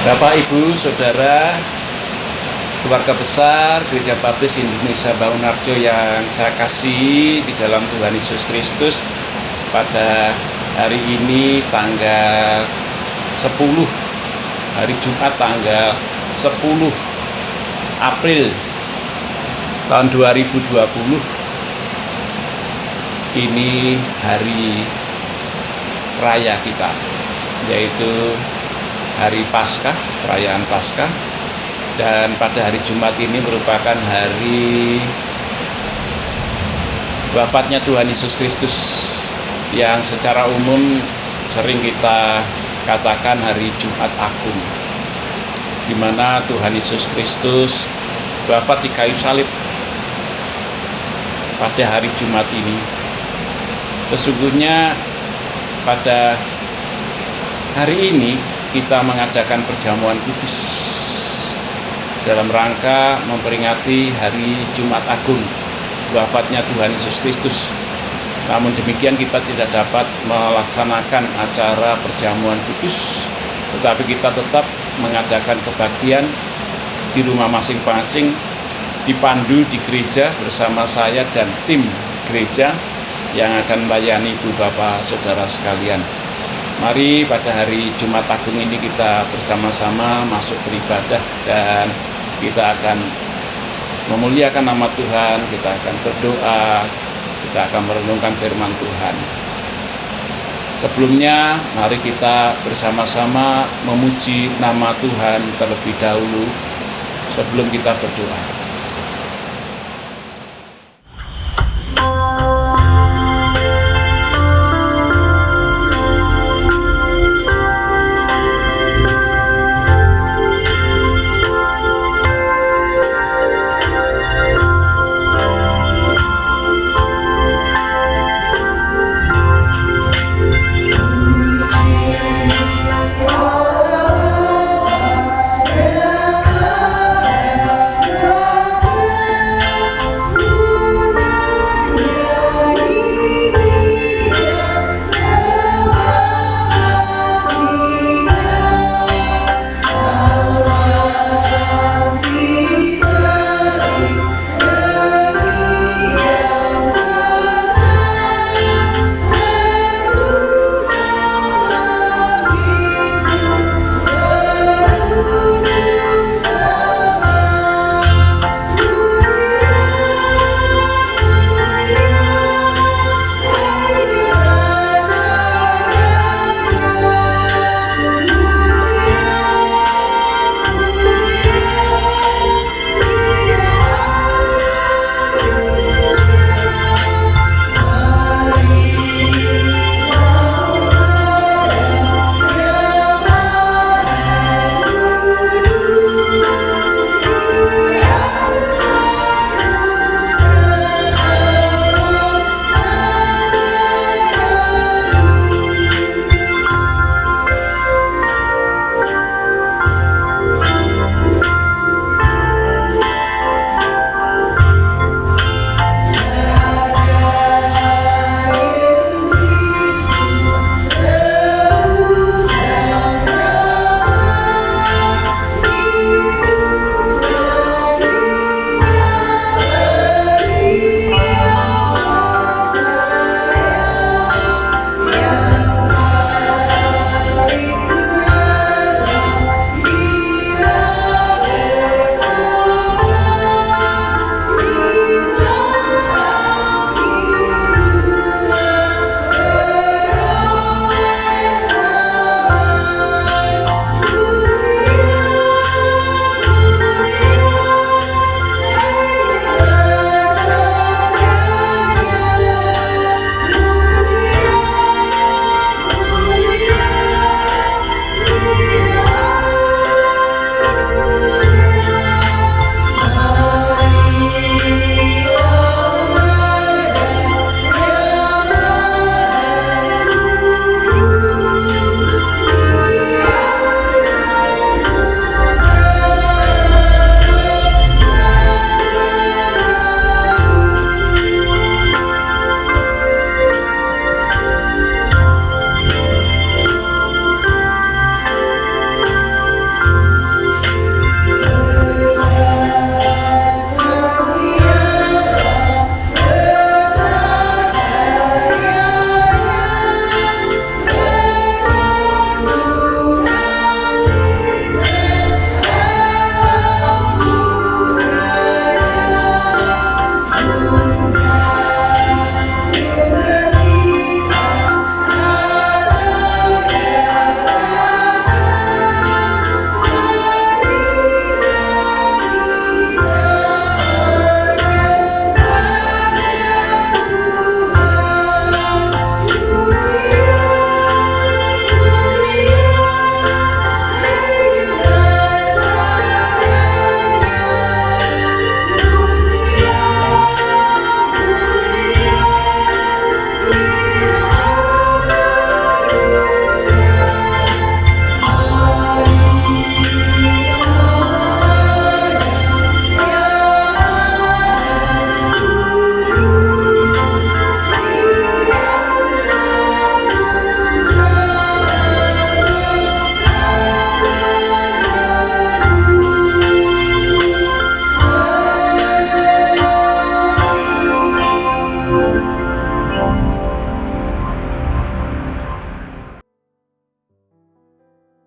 Bapak, Ibu, Saudara, keluarga besar Gereja Baptis Indonesia Baumarjo yang saya kasihi di dalam Tuhan Yesus Kristus, pada hari ini tanggal 10, hari Jumat tanggal 10 April tahun 2020, ini hari raya kita, yaitu hari Paskah, perayaan Paskah. Dan pada hari Jumat ini merupakan hari wafatnya Tuhan Yesus Kristus, yang secara umum sering kita katakan hari Jumat Agung, di mana Tuhan Yesus Kristus wafat di kayu salib pada hari Jumat ini. Sesungguhnya pada hari ini kita mengadakan perjamuan kudus dalam rangka memperingati hari Jumat Agung, wafatnya Tuhan Yesus Kristus. Namun demikian, kita tidak dapat melaksanakan acara perjamuan kudus, tetapi kita tetap mengadakan kebaktian di rumah masing-masing, dipandu di gereja bersama saya dan tim gereja yang akan melayani Ibu Bapak Saudara sekalian. Mari pada hari Jumat Agung ini kita bersama-sama masuk beribadah, dan kita akan memuliakan nama Tuhan, kita akan berdoa, kita akan merenungkan firman Tuhan. Sebelumnya, mari kita bersama-sama memuji nama Tuhan terlebih dahulu sebelum kita berdoa.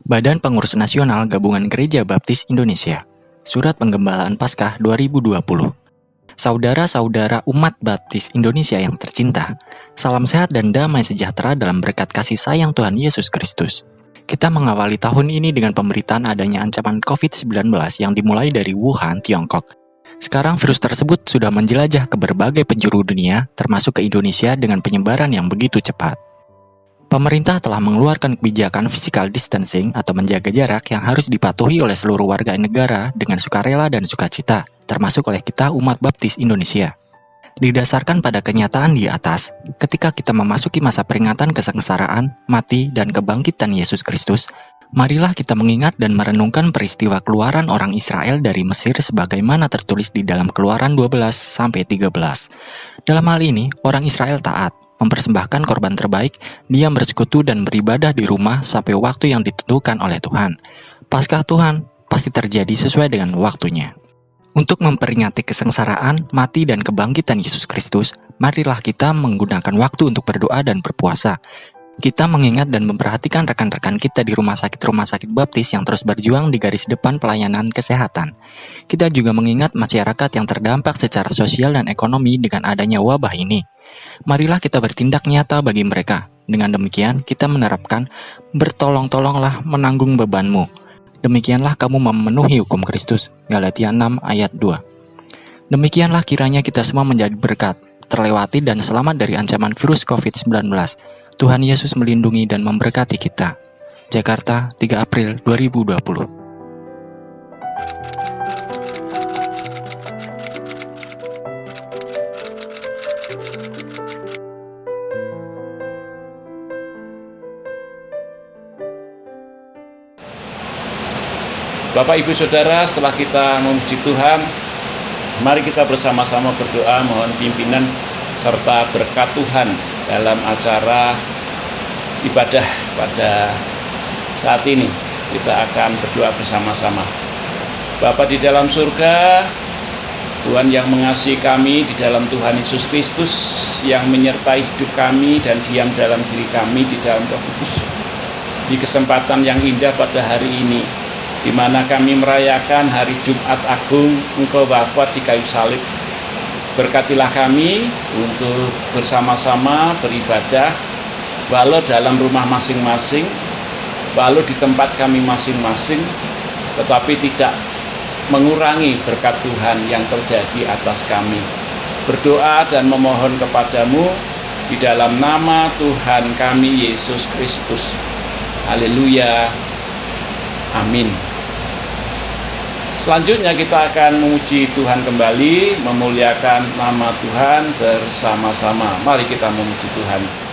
Badan Pengurus Nasional Gabungan Gereja Baptis Indonesia. Surat Penggembalaan Paskah 2020. Saudara-saudara umat Baptis Indonesia yang tercinta, salam sehat dan damai sejahtera dalam berkat kasih sayang Tuhan Yesus Kristus. Kita mengawali tahun ini dengan pemberitaan adanya ancaman COVID-19 yang dimulai dari Wuhan, Tiongkok. Sekarang virus tersebut sudah menjelajah ke berbagai penjuru dunia, termasuk ke Indonesia dengan penyebaran yang begitu cepat. Pemerintah telah mengeluarkan kebijakan physical distancing atau menjaga jarak yang harus dipatuhi oleh seluruh warga negara dengan sukarela dan sukacita, termasuk oleh kita umat Baptis Indonesia. Didasarkan pada kenyataan di atas, ketika kita memasuki masa peringatan kesengsaraan, mati, dan kebangkitan Yesus Kristus, marilah kita mengingat dan merenungkan peristiwa keluaran orang Israel dari Mesir sebagaimana tertulis di dalam Keluaran 12-13. Dalam hal ini, orang Israel taat, mempersembahkan korban terbaik, diam bersekutu dan beribadah di rumah sampai waktu yang ditentukan oleh Tuhan. Paskah Tuhan pasti terjadi sesuai dengan waktunya. Untuk memperingati kesengsaraan, mati, dan kebangkitan Yesus Kristus, marilah kita menggunakan waktu untuk berdoa dan berpuasa. Kita mengingat dan memperhatikan rekan-rekan kita di rumah sakit baptis yang terus berjuang di garis depan pelayanan kesehatan. Kita juga mengingat masyarakat yang terdampak secara sosial dan ekonomi dengan adanya wabah ini. Marilah kita bertindak nyata bagi mereka. Dengan demikian, kita menerapkan bertolong-tolonglah menanggung bebanmu. Demikianlah kamu memenuhi hukum Kristus. Galatia 6 ayat 2. Demikianlah kiranya kita semua menjadi berkat, terlewati dan selamat dari ancaman virus COVID-19. Tuhan Yesus melindungi dan memberkati kita. Jakarta, 3 April 2020. Bapak, Ibu, Saudara, setelah kita memuji Tuhan, mari kita bersama-sama berdoa mohon pimpinan serta berkat Tuhan dalam acara ibadah pada saat ini. Kita akan berdoa bersama-sama. Bapa di dalam surga, Tuhan yang mengasihi kami di dalam Tuhan Yesus Kristus, yang menyertai hidup kami dan diam dalam diri kami di dalam Roh Kudus. Di kesempatan yang indah pada hari ini, di mana kami merayakan hari Jumat Agung, Engkau wafat di kayu salib. Berkatilah kami untuk bersama-sama beribadah, walau dalam rumah masing-masing, walau di tempat kami masing-masing, tetapi tidak mengurangi berkat Tuhan yang terjadi atas kami. Berdoa dan memohon kepadamu di dalam nama Tuhan kami Yesus Kristus. Haleluya. Amin. Selanjutnya kita akan memuji Tuhan kembali, memuliakan nama Tuhan bersama-sama. Mari kita memuji Tuhan.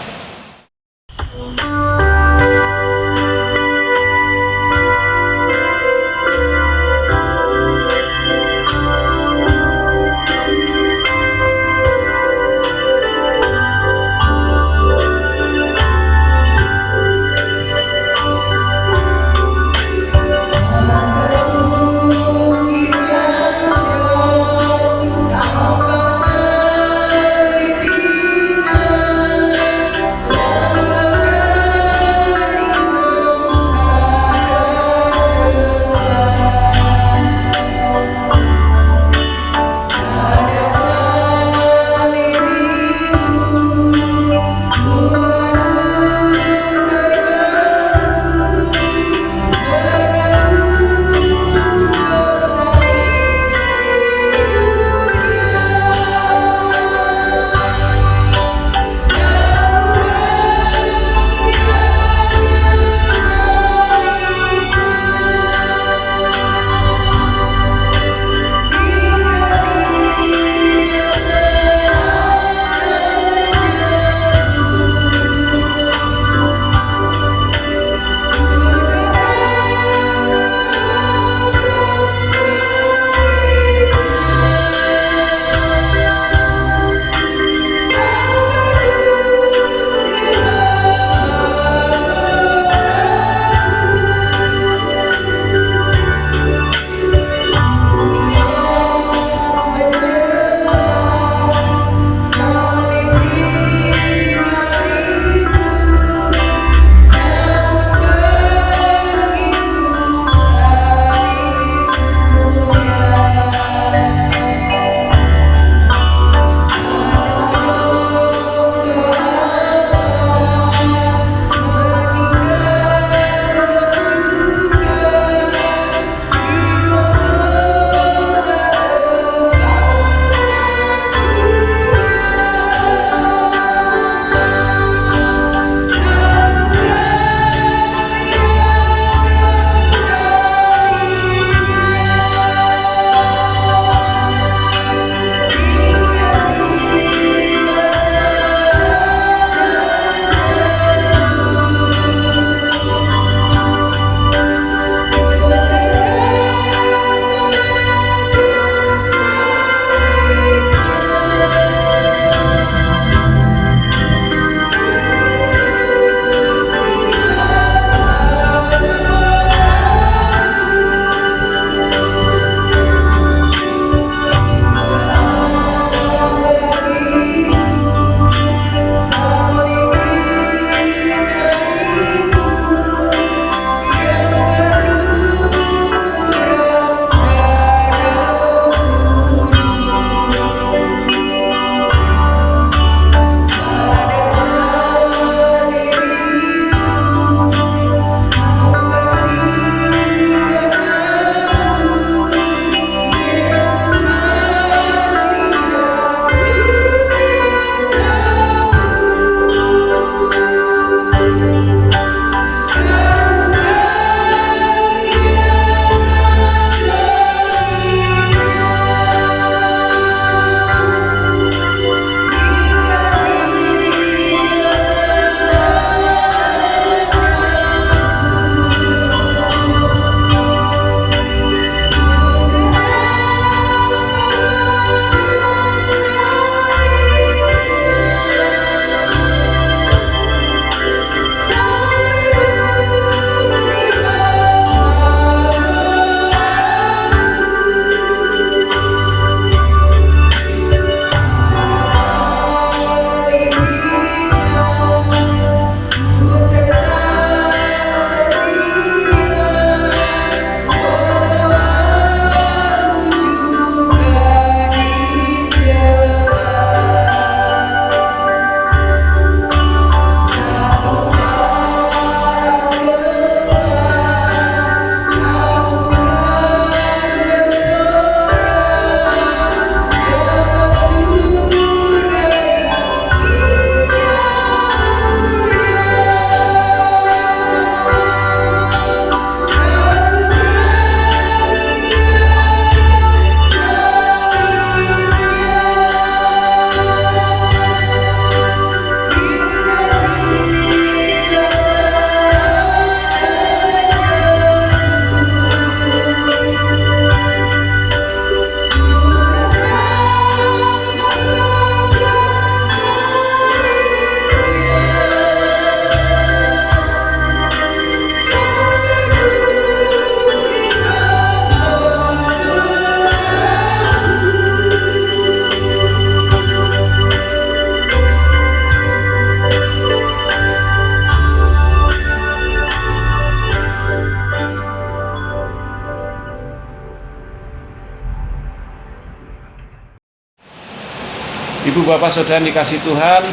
Ibu bapak saudara dikasih Tuhan,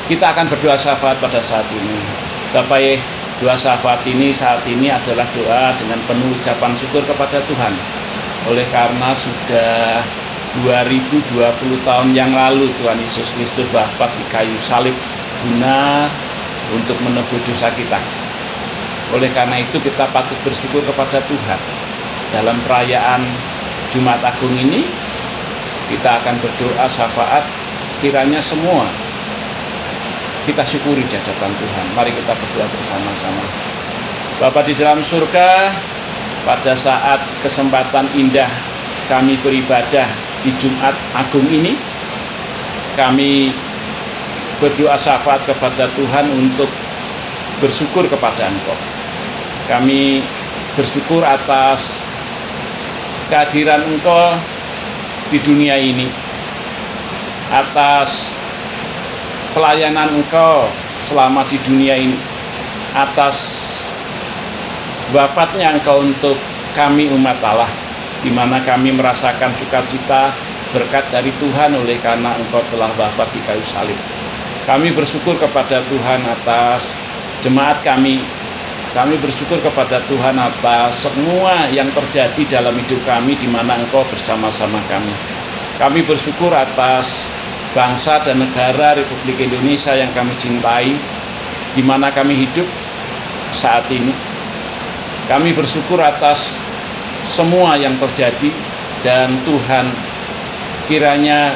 kita akan berdoa syafaat pada saat ini. Bapak, doa syafaat ini saat ini adalah doa dengan penuh ucapan syukur kepada Tuhan. Oleh karena sudah 2020 tahun yang lalu Tuhan Yesus Kristus wafat di kayu salib guna untuk menebus dosa kita. Oleh karena itu kita patut bersyukur kepada Tuhan. Dalam perayaan Jumat Agung ini kita akan berdoa syafaat, kiranya semua kita syukuri di hadapan Tuhan. Mari kita berdoa bersama-sama. Bapa di dalam surga, pada saat kesempatan indah kami beribadah di Jumat Agung ini, kami berdoa syafaat kepada Tuhan untuk bersyukur kepada Engkau. Kami bersyukur atas kehadiran Engkau di dunia ini, atas pelayanan Engkau selama di dunia ini, atas wafatnya Engkau untuk kami umat Allah, di mana kami merasakan sukacita berkat dari Tuhan oleh karena Engkau telah wafat di kayu salib. Kami bersyukur kepada Tuhan atas jemaat kami. Kami bersyukur kepada Tuhan atas semua yang terjadi dalam hidup kami, di mana Engkau bersama-sama kami. Kami bersyukur atas bangsa dan negara Republik Indonesia yang kami cintai, di mana kami hidup saat ini. Kami bersyukur atas semua yang terjadi, dan Tuhan, kiranya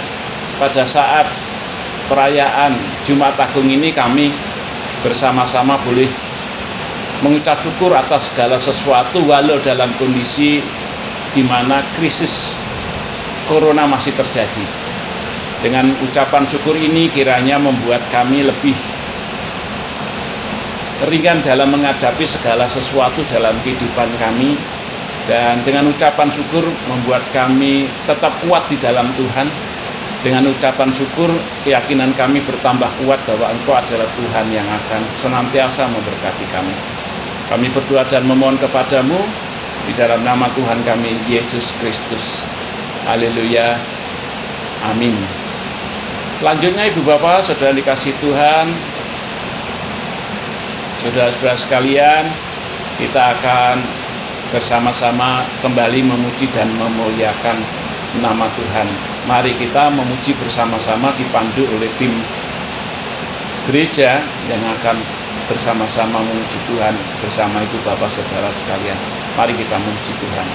pada saat perayaan Jumat Agung ini kami bersama-sama boleh mengucap syukur atas segala sesuatu, walau dalam kondisi di mana krisis corona masih terjadi. Dengan ucapan syukur ini kiranya membuat kami lebih ringan dalam menghadapi segala sesuatu dalam kehidupan kami, dan dengan ucapan syukur membuat kami tetap kuat di dalam Tuhan. Dengan ucapan syukur, keyakinan kami bertambah kuat bahwa Engkau adalah Tuhan yang akan senantiasa memberkati kami. Kami berdoa dan memohon kepadamu di dalam nama Tuhan kami Yesus Kristus. Haleluya. Amin. Selanjutnya Ibu Bapak, saudara dikasih Tuhan, saudara-saudara sekalian, kita akan bersama-sama kembali memuji dan memuliakan nama Tuhan. Mari kita memuji bersama-sama dipandu oleh tim gereja yang akan bersama-sama memuji Tuhan bersama Ibu Bapak saudara sekalian. Mari kita memuji Tuhan.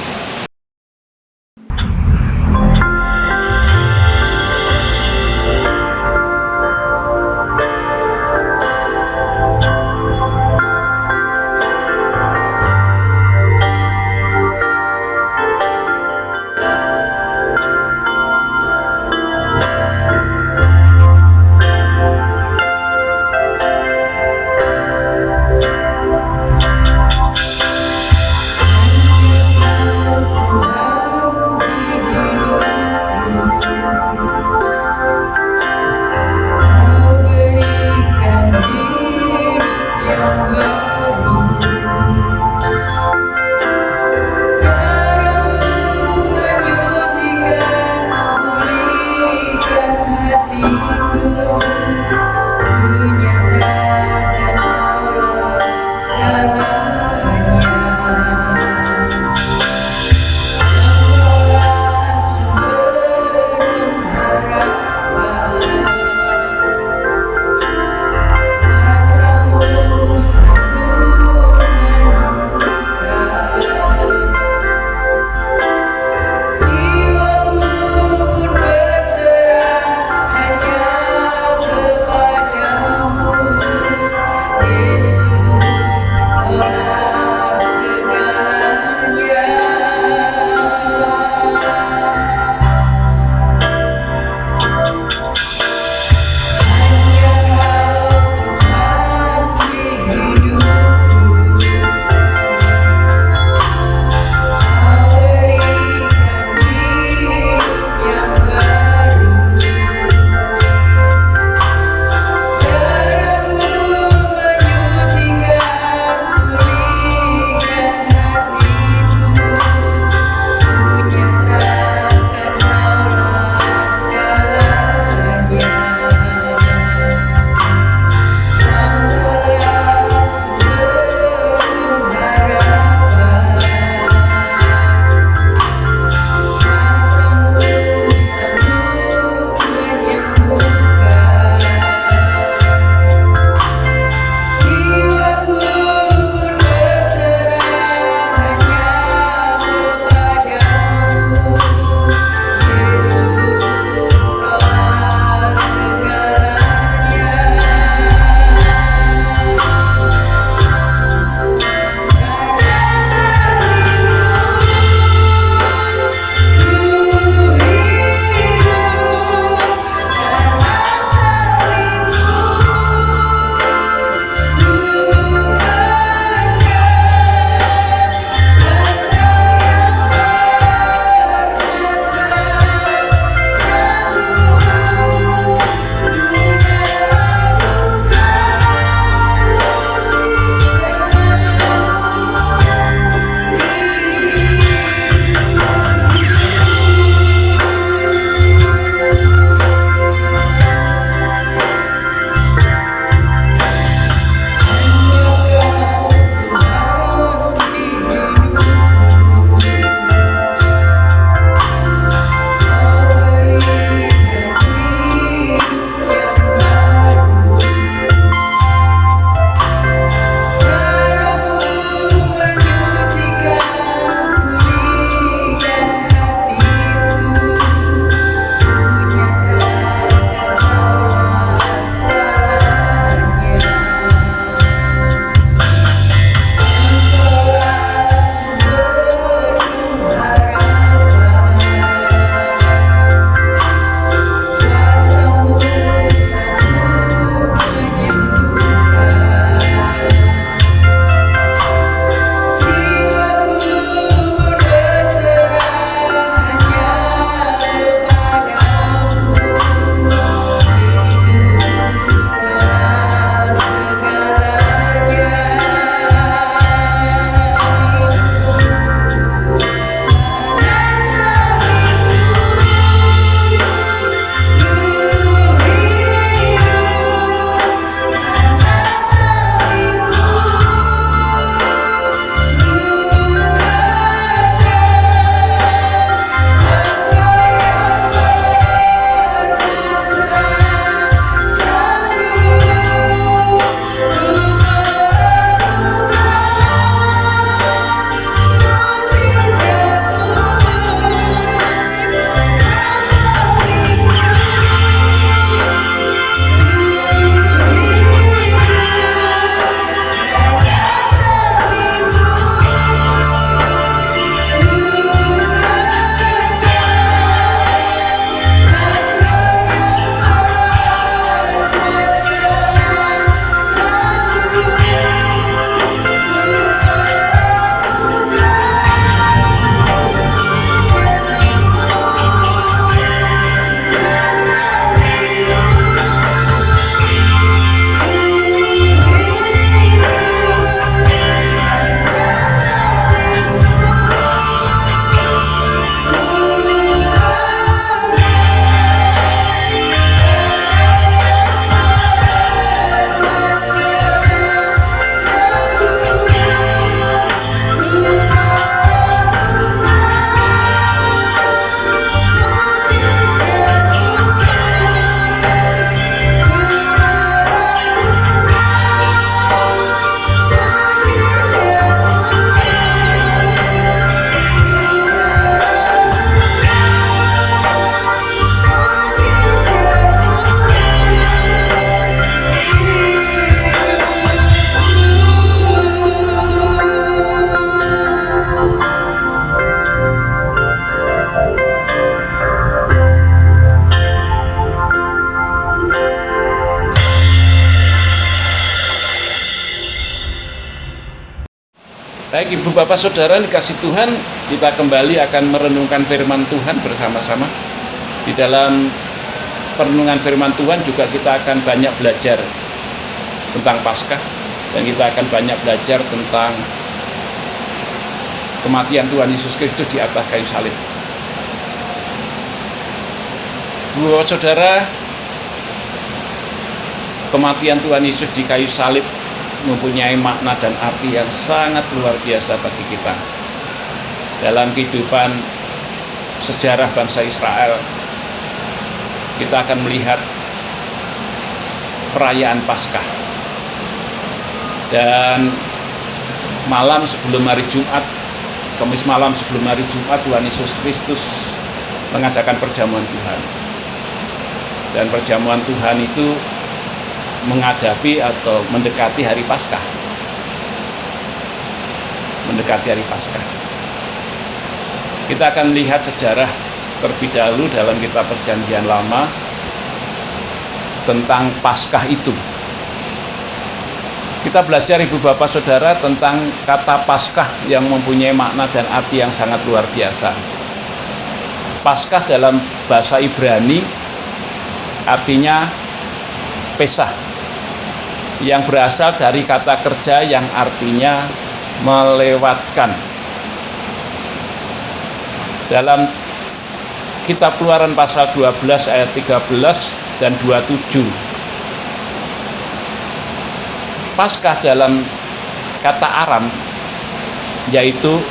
Baik Ibu Bapak Saudara dikasih Tuhan, kita kembali akan merenungkan firman Tuhan bersama-sama. Di dalam perenungan firman Tuhan juga kita akan banyak belajar tentang Paskah, dan kita akan banyak belajar tentang kematian Tuhan Yesus Kristus di atas kayu salib. Ibu Bapak Saudara, kematian Tuhan Yesus di kayu salib mempunyai makna dan arti yang sangat luar biasa bagi kita. Dalam kehidupan sejarah bangsa Israel, kita akan melihat perayaan Paskah. Dan malam sebelum hari Jumat, Kamis malam sebelum hari Jumat, Tuhan Yesus Kristus mengadakan perjamuan Tuhan. Dan perjamuan Tuhan itu menghadapi atau mendekati hari Paskah. Mendekati hari Paskah. Kita akan melihat sejarah terlebih dahulu dalam kitab Perjanjian Lama tentang Paskah itu. Kita belajar Ibu Bapak Saudara tentang kata Paskah yang mempunyai makna dan arti yang sangat luar biasa. Paskah dalam bahasa Ibrani artinya Pesah, yang berasal dari kata kerja yang artinya melewatkan. Dalam kitab Keluaran pasal 12 ayat 13 dan 27, Paskah dalam kata Aram yaitu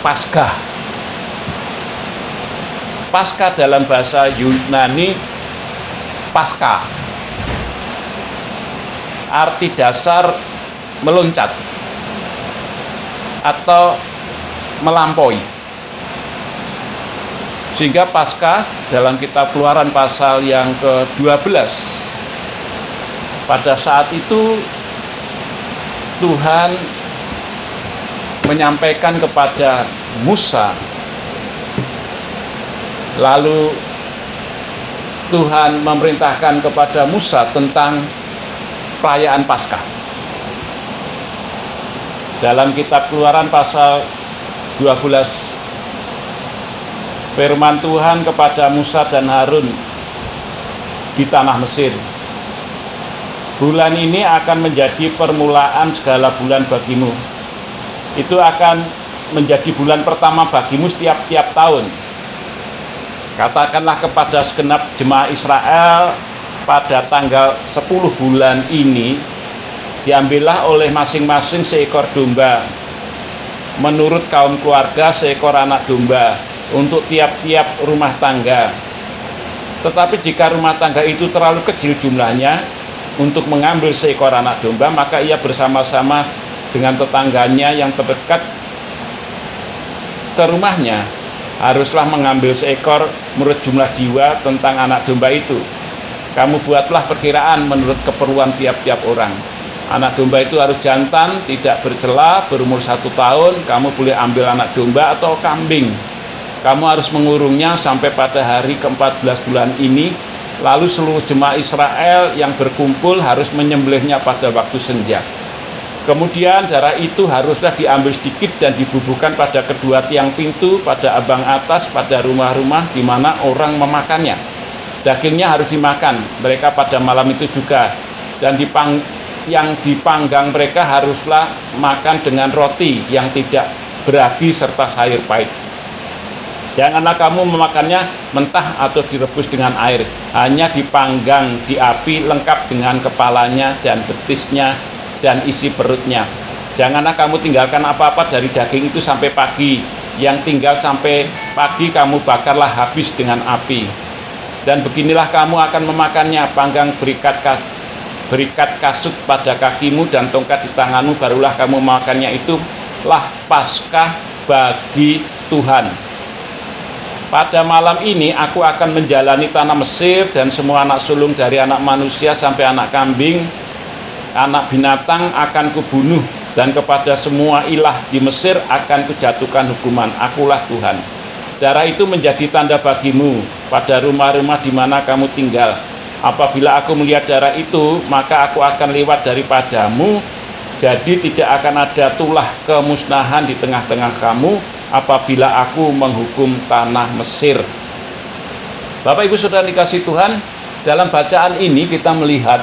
Paskah. Paskah dalam bahasa Yunani Paskah. Arti dasar meloncat atau melampaui. Sehingga Paskah dalam kitab Keluaran pasal yang ke-12, pada saat itu Tuhan menyampaikan kepada Musa, lalu Tuhan memerintahkan kepada Musa tentang perayaan Paskah. Dalam kitab Keluaran pasal 12, firman Tuhan kepada Musa dan Harun di tanah Mesir, bulan ini akan menjadi permulaan segala bulan bagimu. Itu akan menjadi bulan pertama bagimu setiap tahun. Katakanlah kepada segenap jemaah Israel, pada tanggal 10 bulan ini diambillah oleh masing-masing seekor domba, menurut kaum keluarga seekor anak domba untuk tiap-tiap rumah tangga. Tetapi jika rumah tangga itu terlalu kecil jumlahnya untuk mengambil seekor anak domba, maka ia bersama-sama dengan tetangganya yang terdekat ke rumahnya haruslah mengambil seekor menurut jumlah jiwa tentang anak domba itu. Kamu buatlah perkiraan menurut keperluan tiap-tiap orang. Anak domba itu harus jantan, tidak bercela, berumur 1 tahun. Kamu boleh ambil anak domba atau kambing. Kamu harus mengurungnya sampai pada hari ke-14 bulan ini. Lalu seluruh jemaah Israel yang berkumpul harus menyembelihnya pada waktu senja. Kemudian darah itu haruslah diambil sedikit dan dibubuhkan pada kedua tiang pintu, pada ambang atas, pada rumah-rumah di mana orang memakannya. Dagingnya harus dimakan mereka pada malam itu juga, dan yang dipanggang mereka haruslah makan dengan roti yang tidak beragi serta sayur pahit. Janganlah kamu memakannya mentah atau direbus dengan air, hanya dipanggang di api lengkap dengan kepalanya dan betisnya dan isi perutnya. Janganlah kamu tinggalkan apa-apa dari daging itu sampai pagi. Yang tinggal sampai pagi kamu bakarlah habis dengan api. Dan beginilah kamu akan memakannya: panggang berikat kasut pada kakimu dan tongkat di tanganmu, barulah kamu memakannya. Itulah Paskah bagi Tuhan. Pada malam ini aku akan menjalani tanah Mesir, dan semua anak sulung dari anak manusia sampai anak kambing, anak binatang akan kubunuh, dan kepada semua ilah di Mesir akan kujatuhkan hukuman. Akulah Tuhan. Darah itu menjadi tanda bagimu pada rumah-rumah di mana kamu tinggal. Apabila aku melihat darah itu, maka aku akan lewat daripadamu Jadi tidak akan ada tulah kemusnahan di tengah-tengah kamu apabila aku menghukum tanah Mesir. Bapak Ibu Saudara dikasih Tuhan, dalam bacaan ini kita melihat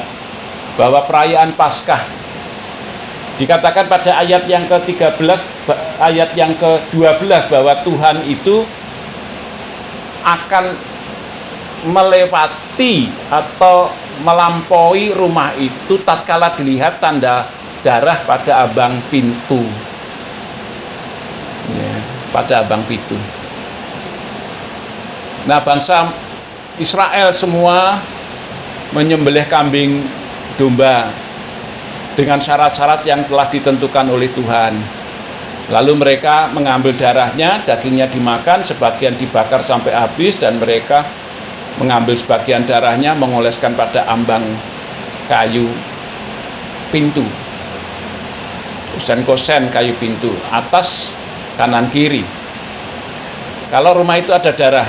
bahwa perayaan Paskah dikatakan pada ayat yang ke-13, ayat yang ke-12 bahwa Tuhan itu akan melewati atau melampaui rumah itu tatkala dilihat tanda darah pada ambang pintu. Ya, pada ambang pintu. Nah, bangsa Israel semua menyembelih kambing domba dengan syarat-syarat yang telah ditentukan oleh Tuhan. Lalu mereka mengambil darahnya, dagingnya dimakan, sebagian dibakar sampai habis, dan mereka mengambil sebagian darahnya, mengoleskan pada ambang kayu pintu, kosen kayu pintu, atas, kanan, kiri. Kalau rumah itu ada darah,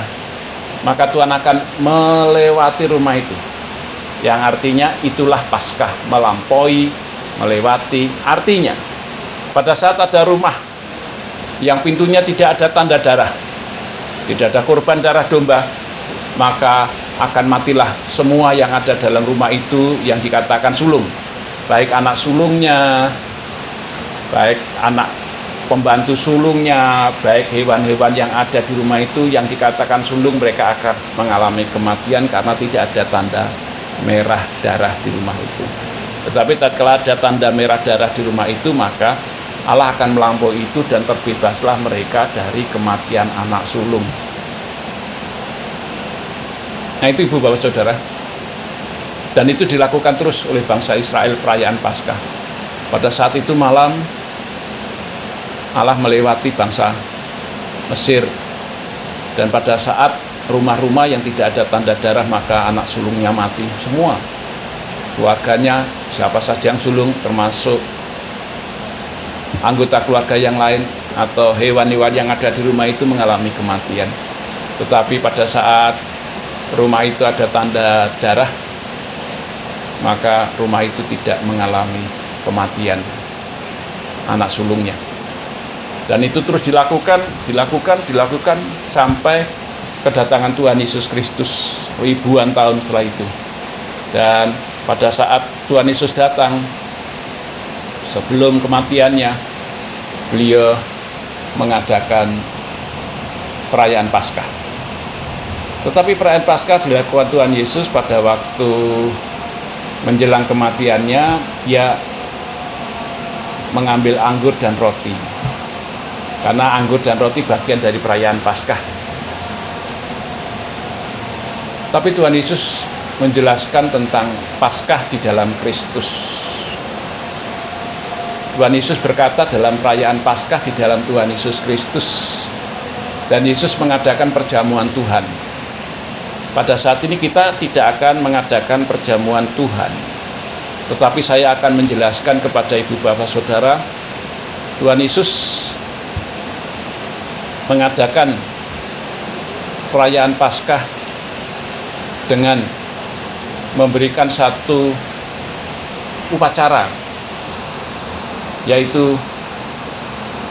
maka Tuhan akan melewati rumah itu, yang artinya itulah Paskah, melampaui, melewati. Artinya pada saat ada rumah yang pintunya tidak ada tanda darah, tidak ada korban darah domba, maka akan matilah semua yang ada dalam rumah itu yang dikatakan sulung, baik anak sulungnya, baik anak pembantu sulungnya, baik hewan-hewan yang ada di rumah itu yang dikatakan sulung, mereka akan mengalami kematian karena tidak ada tanda merah darah di rumah itu. Tetapi tatkala ada tanda merah darah di rumah itu, maka Allah akan melampaui itu dan terbebaslah mereka dari kematian anak sulung. Nah, itu Ibu Bapak Saudara. Dan itu dilakukan terus oleh bangsa Israel perayaan Paskah. Pada saat itu malam Allah melewati bangsa Mesir, dan pada saat rumah-rumah yang tidak ada tanda darah, maka anak sulungnya mati semua. Keluarganya, siapa saja yang sulung, termasuk anggota keluarga yang lain atau hewan-hewan yang ada di rumah itu mengalami kematian. Tetapi pada saat rumah itu ada tanda darah, maka rumah itu tidak mengalami kematian anak sulungnya. Dan itu terus dilakukan sampai kedatangan Tuhan Yesus Kristus ribuan tahun setelah itu. Dan pada saat Tuhan Yesus datang, sebelum kematiannya, beliau mengadakan perayaan Paskah. Tetapi perayaan Paskah dilakukan Tuhan Yesus pada waktu menjelang kematiannya, dia mengambil anggur dan roti. Karena anggur dan roti bagian dari perayaan Paskah. Tapi Tuhan Yesus menjelaskan tentang Paskah di dalam Kristus. Tuhan Yesus berkata dalam perayaan Paskah di dalam Tuhan Yesus Kristus. Dan Yesus mengadakan perjamuan Tuhan. Pada saat ini kita tidak akan mengadakan perjamuan Tuhan, tetapi saya akan menjelaskan kepada Ibu Bapak Saudara, Tuhan Yesus mengadakan perayaan Paskah dengan memberikan satu upacara, yaitu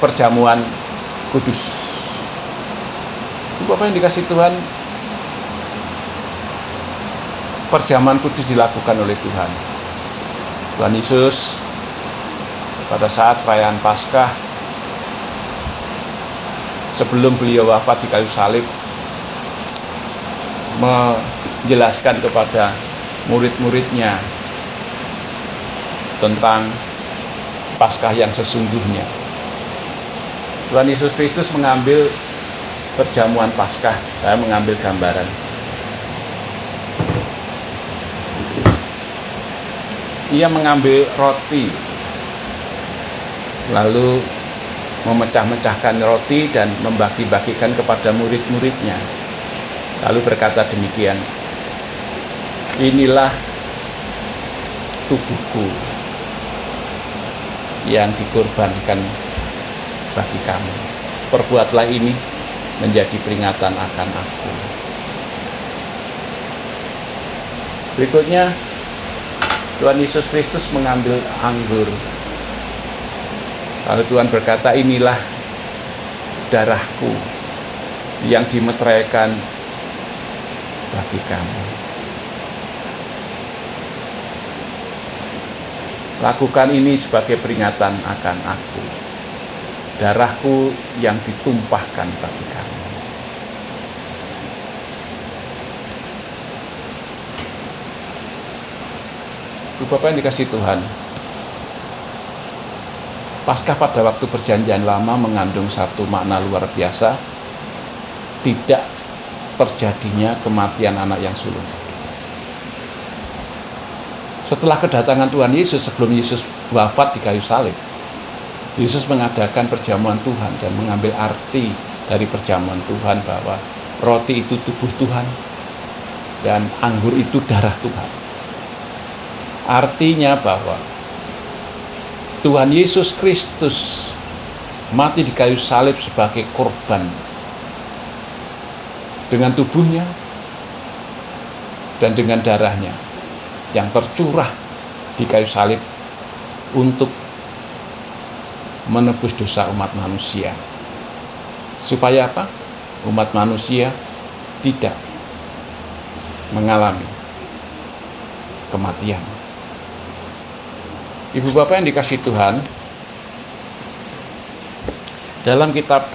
perjamuan kudus. Bapak yang dikasih Tuhan, perjamuan kudus dilakukan oleh Tuhan. Tuhan Yesus pada saat perayaan Paskah, sebelum beliau wafat di kayu salib, menjelaskan kepada murid-muridnya tentang Paskah yang sesungguhnya. Tuhan Yesus Kristus mengambil perjamuan Paskah. Saya mengambil gambaran. Ia mengambil roti, lalu memecah-mecahkan roti dan membagi-bagikan kepada murid-muridnya. Lalu berkata demikian, inilah tubuhku yang dikorbankan bagi kamu. Perbuatlah ini menjadi peringatan akan aku. Berikutnya, Tuhan Yesus Kristus mengambil anggur Lalu Tuhan berkata, inilah darahku yang dimeteraikan bagi kamu. Lakukan ini sebagai peringatan akan aku, darahku yang ditumpahkan bagi kamu. Ibu Bapak yang dikasihi Tuhan, Paskah pada waktu Perjanjian Lama mengandung satu makna luar biasa, tidak terjadinya kematian anak yang sulung. Setelah kedatangan Tuhan Yesus, sebelum Yesus wafat di kayu salib, Yesus mengadakan perjamuan Tuhan dan mengambil arti dari perjamuan Tuhan bahwa roti itu tubuh Tuhan dan anggur itu darah Tuhan. Artinya bahwa Tuhan Yesus Kristus mati di kayu salib sebagai korban dengan tubuhnya dan dengan darahnya yang tercurah di kayu salib untuk menebus dosa umat manusia. Supaya apa? Umat manusia tidak mengalami kematian. Ibu Bapak yang dikasihi Tuhan, dalam kitab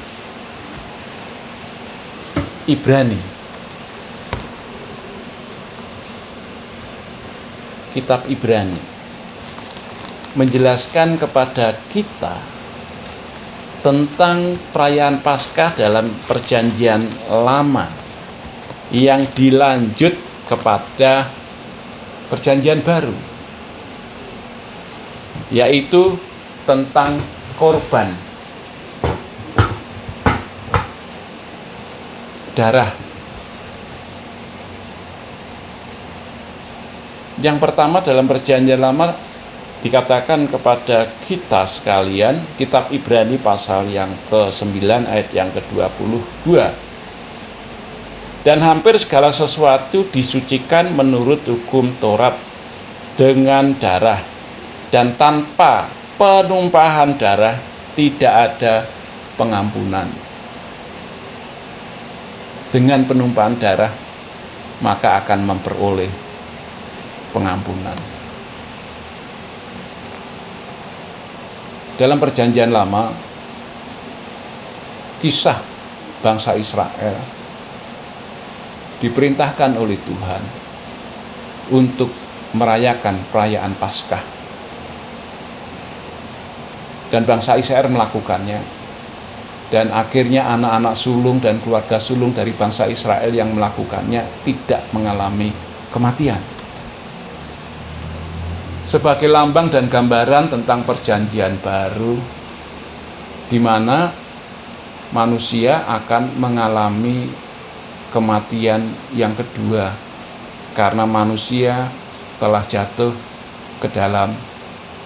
Ibrani, menjelaskan kepada kita tentang perayaan Paskah dalam Perjanjian Lama yang dilanjut kepada Perjanjian Baru, yaitu tentang korban darah. Yang pertama dalam Perjanjian Lama dikatakan kepada kita sekalian, kitab Ibrani pasal yang ke-9 ayat yang ke-22. Dan hampir segala sesuatu disucikan menurut hukum Taurat dengan darah, dan tanpa penumpahan darah tidak ada pengampunan. Dengan penumpahan darah maka akan memperoleh pengampunan. Dalam Perjanjian Lama, kisah bangsa Israel diperintahkan oleh Tuhan untuk merayakan perayaan Paskah. Dan bangsa Israel melakukannya. Dan akhirnya anak-anak sulung dan keluarga sulung dari bangsa Israel yang melakukannya tidak mengalami kematian. Sebagai lambang dan gambaran tentang perjanjian baru, di mana manusia akan mengalami kematian yang kedua karena manusia telah jatuh ke dalam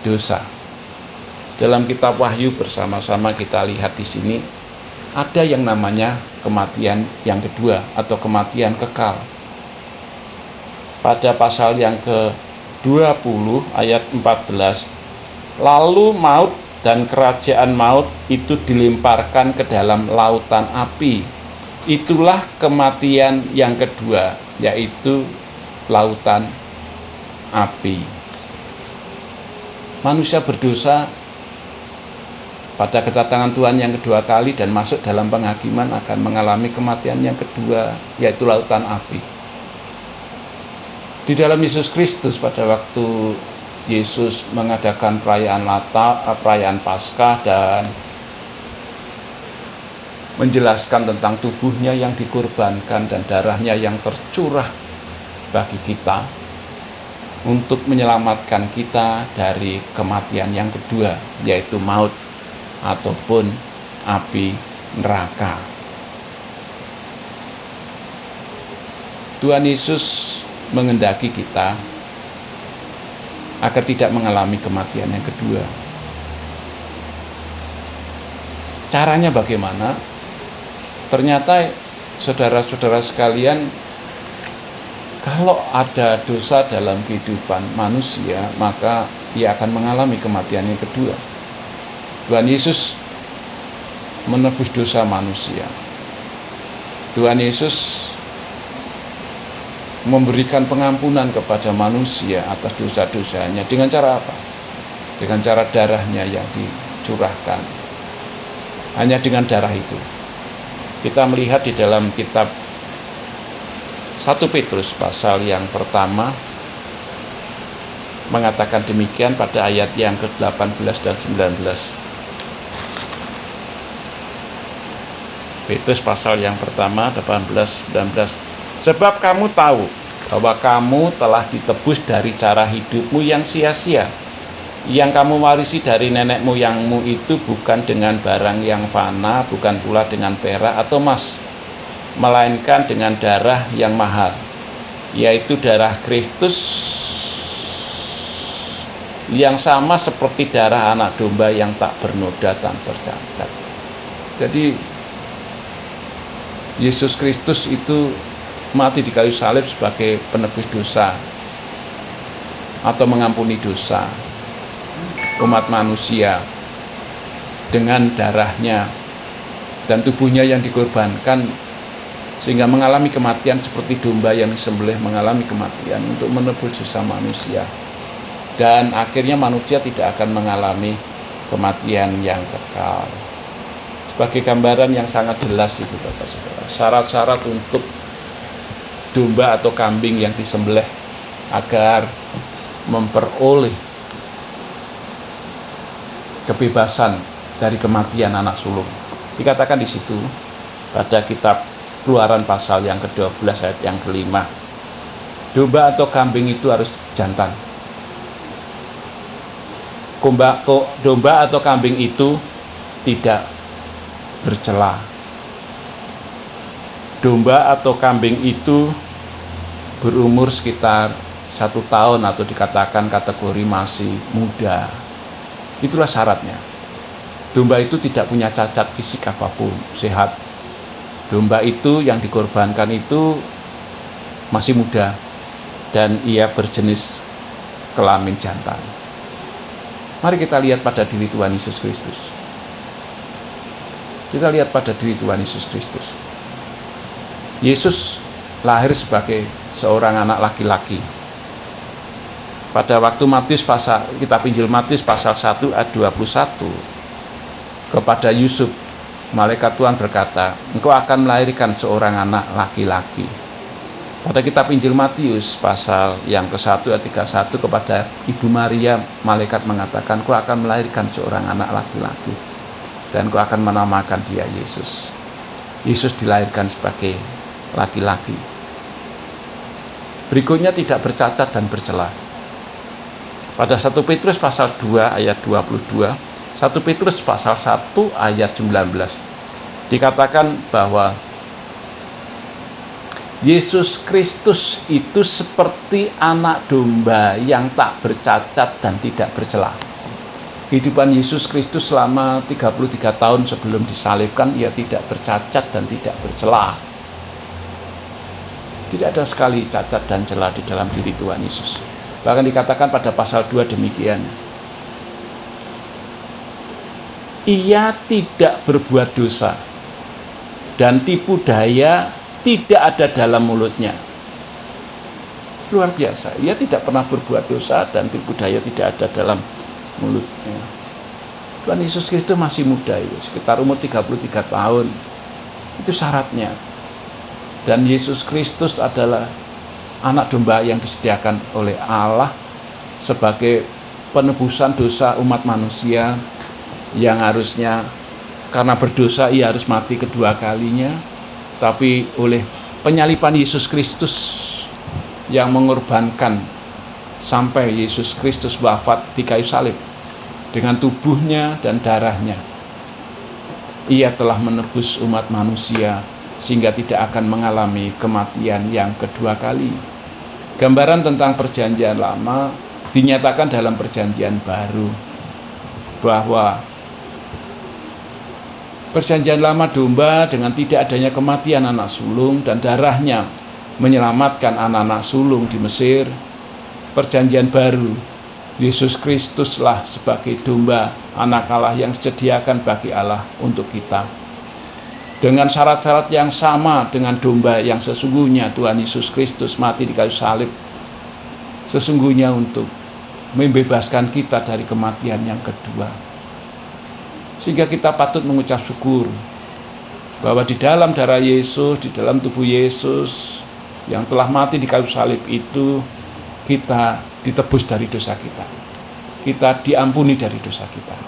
dosa. Dalam kitab Wahyu bersama-sama kita lihat di sini ada yang namanya kematian yang kedua atau kematian kekal. Pada pasal yang ke-20 ayat 14, lalu maut dan kerajaan maut itu dilemparkan ke dalam lautan api. Itulah kematian yang kedua, yaitu lautan api. Manusia berdosa pada kedatangan Tuhan yang kedua kali dan masuk dalam penghakiman akan mengalami kematian yang kedua, yaitu lautan api. Di dalam Yesus Kristus pada waktu Yesus mengadakan perayaan Paskah dan menjelaskan tentang tubuhnya yang dikorbankan dan darahnya yang tercurah bagi kita untuk menyelamatkan kita dari kematian yang kedua, yaitu maut ataupun api neraka. Tuhan Yesus menghendaki kita agar tidak mengalami kematian yang kedua. Caranya bagaimana? Ternyata saudara-saudara sekalian, kalau ada dosa dalam kehidupan manusia, maka ia akan mengalami kematian yang kedua. Tuhan Yesus menebus dosa manusia. Tuhan Yesus memberikan pengampunan kepada manusia atas dosa-dosanya. Dengan cara apa? Dengan cara darahnya yang dicurahkan. Hanya dengan darah itu. Kita melihat di dalam kitab 1 Petrus pasal yang pertama mengatakan demikian pada ayat yang ke-18 dan 19. Petrus pasal yang pertama 18-19. Sebab kamu tahu bahwa kamu telah ditebus dari cara hidupmu yang sia-sia, yang kamu warisi dari nenek moyangmu itu bukan dengan barang yang fana, bukan pula dengan perak atau emas, melainkan dengan darah yang mahal, yaitu darah Kristus, yang sama seperti darah anak domba yang tak bernoda dan bercacat. Jadi Yesus Kristus itu mati di kayu salib sebagai penebus dosa atau mengampuni dosa umat manusia dengan darahnya dan tubuhnya yang dikorbankan, sehingga mengalami kematian seperti domba yang disembelih mengalami kematian untuk menebus dosa manusia. Dan akhirnya manusia tidak akan mengalami kematian yang kekal. Sebagai gambaran yang sangat jelas itu Bapak Saudara, syarat-syarat untuk domba atau kambing yang disembelih agar memperoleh kebebasan dari kematian anak sulung. Dikatakan di situ pada kitab Keluaran pasal yang ke-12 ayat yang ke-5. Domba atau kambing itu harus jantan. Domba atau kambing itu tidak bercela. Domba atau kambing itu berumur sekitar 1 tahun atau dikatakan kategori masih muda. Itulah syaratnya. Domba itu tidak punya cacat fisik apapun, sehat. Domba itu yang dikorbankan itu masih muda dan ia berjenis kelamin jantan. Mari kita lihat pada diri Tuhan Yesus Kristus. Kita lihat pada diri Tuhan Yesus Kristus. Yesus lahir sebagai seorang anak laki-laki. Pada waktu kitab Injil Matius pasal 1 ayat 21, kepada Yusuf, malaikat Tuhan berkata, engkau akan melahirkan seorang anak laki-laki. Pada kitab Injil Matius pasal yang ke-1 ayat 31, kepada Ibu Maria, malaikat mengatakan, engkau akan melahirkan seorang anak laki-laki dan engkau akan menamakan dia Yesus. Yesus dilahirkan sebagai laki-laki. Berikutnya tidak bercacat dan bercela. Pada 1 Petrus pasal 2 ayat 22, 1 Petrus pasal 1 ayat 19 dikatakan bahwa Yesus Kristus itu seperti anak domba yang tak bercacat dan tidak bercela. Kehidupan Yesus Kristus selama 33 tahun sebelum disalibkan, ia tidak bercacat dan tidak bercela. Tidak ada sekali cacat dan celah di dalam diri Tuhan Yesus. Bahkan dikatakan pada pasal 2 demikian. Ia tidak berbuat dosa dan tipu daya tidak ada dalam mulutnya. Luar biasa. Ia tidak pernah berbuat dosa dan tipu daya tidak ada dalam mulutnya. Tuhan Yesus Kristus masih muda, sekitar umur 33 tahun. Itu syaratnya. Dan Yesus Kristus adalah anak domba yang disediakan oleh Allah sebagai penebusan dosa umat manusia yang harusnya karena berdosa ia harus mati kedua kalinya, tapi oleh penyaliban Yesus Kristus yang mengorbankan sampai Yesus Kristus wafat di kayu salib dengan tubuhnya dan darahnya, ia telah menebus umat manusia sehingga tidak akan mengalami kematian yang kedua kali. Gambaran tentang perjanjian lama dinyatakan dalam perjanjian baru, bahwa perjanjian lama domba dengan tidak adanya kematian anak sulung dan darahnya menyelamatkan anak-anak sulung di Mesir. Perjanjian baru Yesus Kristuslah sebagai domba anak Allah yang disediakan bagi Allah untuk kita. Dengan syarat-syarat yang sama dengan domba yang sesungguhnya, Tuhan Yesus Kristus mati di kayu salib sesungguhnya untuk membebaskan kita dari kematian yang kedua. Sehingga kita patut mengucap syukur bahwa di dalam darah Yesus, di dalam tubuh Yesus yang telah mati di kayu salib itu, kita ditebus dari dosa kita. Kita diampuni dari dosa kita.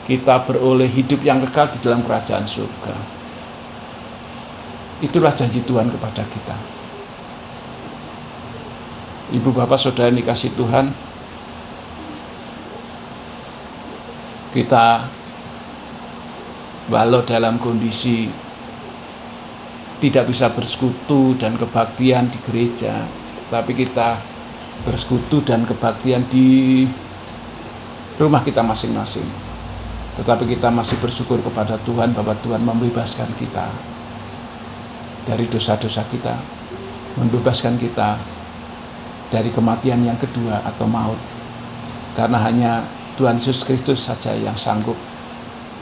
Kita beroleh hidup yang kekal di dalam kerajaan surga. Itulah janji Tuhan kepada kita. Ibu bapak saudara yang dikasihi Tuhan, kita walau dalam kondisi tidak bisa bersekutu dan kebaktian di gereja, tetapi kita bersekutu dan kebaktian di rumah kita masing-masing. Tetapi kita masih bersyukur kepada Tuhan bahwa Tuhan membebaskan kita dari dosa-dosa kita, membebaskan kita dari kematian yang kedua atau maut. Karena hanya Tuhan Yesus Kristus saja yang sanggup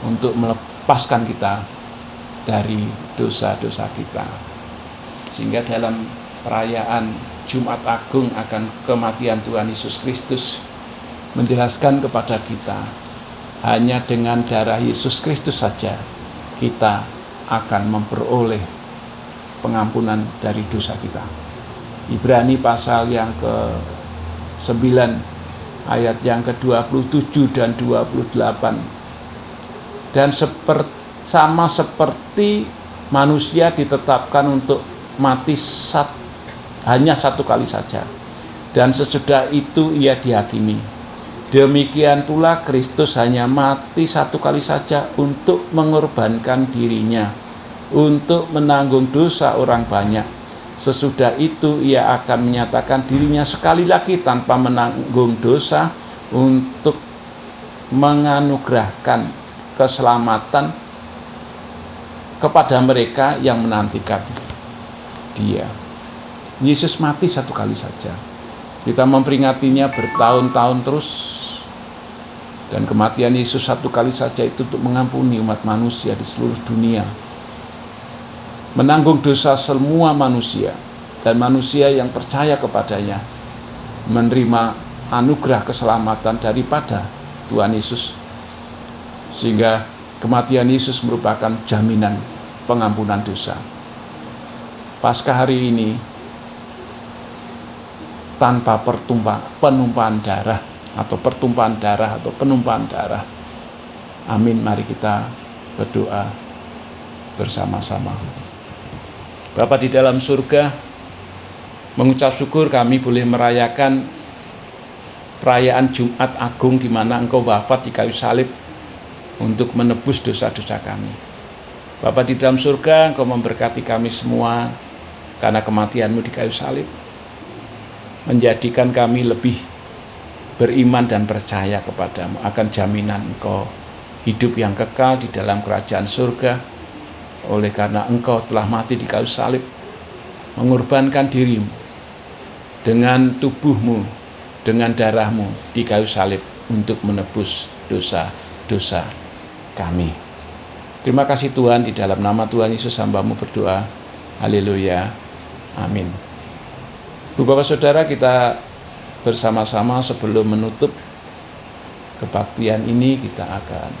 untuk melepaskan kita dari dosa-dosa kita. Sehingga dalam perayaan Jumat Agung akan kematian Tuhan Yesus Kristus menjelaskan kepada kita, hanya dengan darah Yesus Kristus saja kita akan memperoleh pengampunan dari dosa kita. Ibrani pasal yang ke-9 ayat yang ke-27 dan 28. Dan sama seperti manusia ditetapkan untuk mati hanya satu kali saja, dan sesudah itu ia dihakimi. Demikian pula Kristus hanya mati satu kali saja untuk mengorbankan dirinya, untuk menanggung dosa orang banyak. Sesudah itu ia akan menyatakan dirinya sekali lagi tanpa menanggung dosa untuk menganugerahkan keselamatan kepada mereka yang menantikan Dia. Yesus mati satu kali saja. Kita memperingatinya bertahun-tahun terus. Dan kematian Yesus satu kali saja itu untuk mengampuni umat manusia di seluruh dunia, menanggung dosa semua manusia, dan manusia yang percaya kepadanya menerima anugerah keselamatan daripada Tuhan Yesus. Sehingga kematian Yesus merupakan jaminan pengampunan dosa. Paskah hari ini tanpa penumpahan darah atau penumpahan darah. Amin. Mari kita berdoa bersama-sama. Bapa di dalam surga, mengucap syukur kami boleh merayakan perayaan Jumat Agung di mana Engkau wafat di kayu salib untuk menebus dosa-dosa kami. Bapa di dalam surga, Engkau memberkati kami semua karena kematian-Mu di kayu salib, menjadikan kami lebih beriman dan percaya kepadamu akan jaminan Engkau hidup yang kekal di dalam kerajaan surga. Oleh karena Engkau telah mati di kayu salib, mengorbankan dirimu dengan tubuhmu, dengan darahmu di kayu salib untuk menebus dosa-dosa kami. Terima kasih Tuhan, di dalam nama Tuhan Yesus hamba-Mu berdoa. Haleluya. Amin. Bu Bapak Saudara, kita bersama-sama sebelum menutup kebaktian ini, kita akan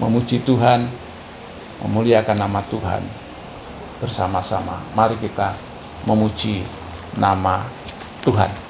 memuji Tuhan, memuliakan nama Tuhan bersama-sama. Mari kita memuji nama Tuhan.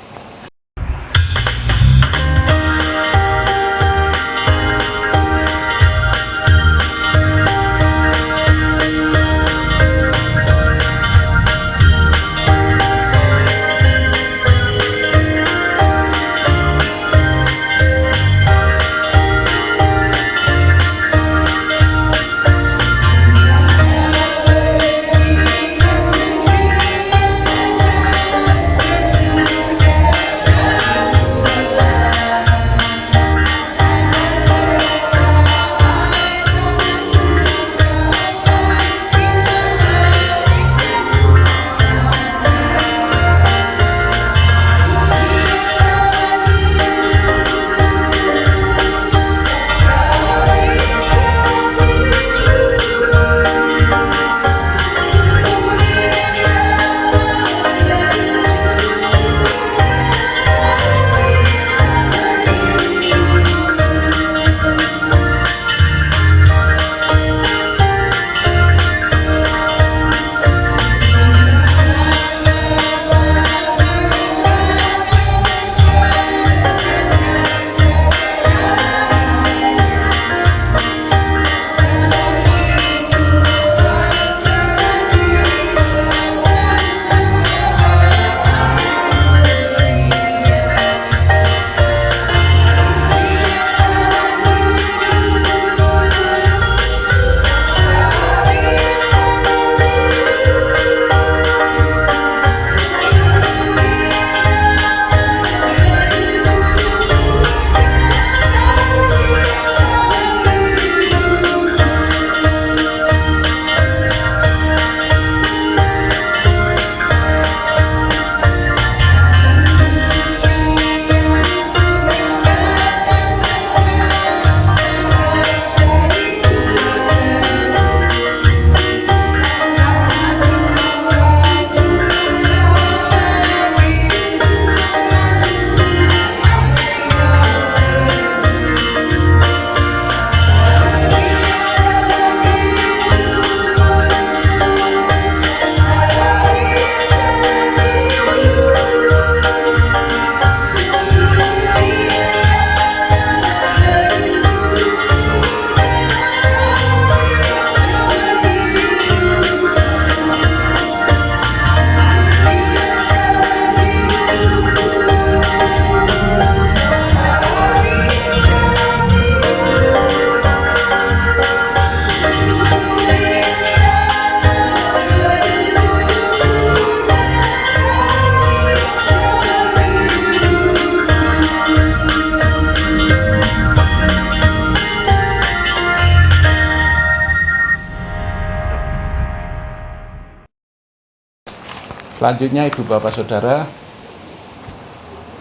Selanjutnya Ibu Bapak Saudara,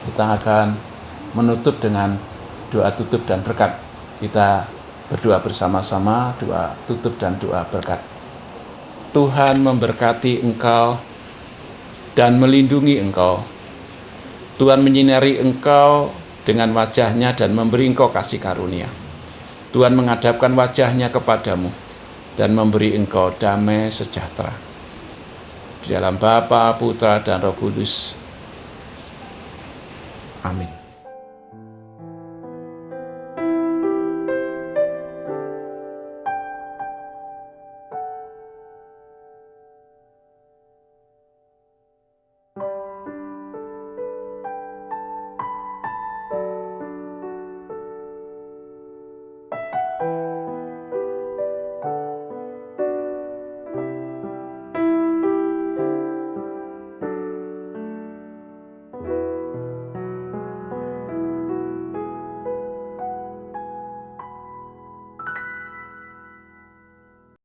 kita akan menutup dengan doa tutup dan berkat. Kita berdoa bersama-sama, doa tutup dan doa berkat. Tuhan memberkati engkau dan melindungi engkau. Tuhan menyinari engkau dengan wajah-Nya dan memberi engkau kasih karunia. Tuhan menghadapkan wajah-Nya kepadamu dan memberi engkau damai sejahtera. Di dalam Bapa, Putra, dan Roh Kudus. Amin.